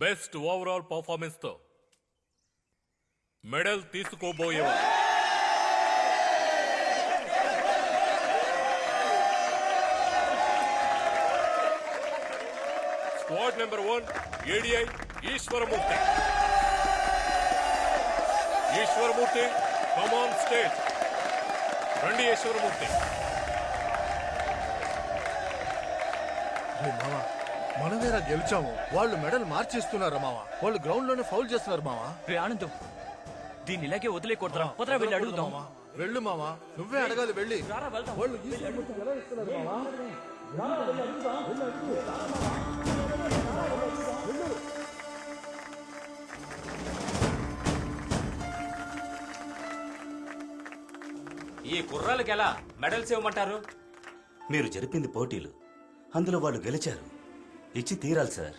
Best overall performance తో medal తీసుకోబోయేవారు squad number 1 ఏడిఐ Eswaramurthy. Eswaramurthy come on stage. రండి ఈశ్వరమూర్తి. మావా మనమేరా గెలిచాము, వాళ్ళు మెడల్ మార్చేస్తున్నారా మావా? వాళ్ళు గ్రౌండ్ లోనే ఫౌల్ చేస్తున్నారు మావా. రే ఆనందం, దీన్ని ఇలాగే వదిలేకూడదురా. పదరా వెళ్ళి అడుగుదాం. వెళ్ళు మావా, నువ్వే అడగాలి వెళ్ళి. వాళ్ళు ఎలా ఇస్తున్నారు మావా? ఈ కుర్రాళ్ళకి ఎలా మెడల్స్ ఇవ్వమంటారు? మీరు జరిపింది పోటీలు, అందులో వాళ్ళు గెలిచారు, ఇచ్చి తీరాలి సార్.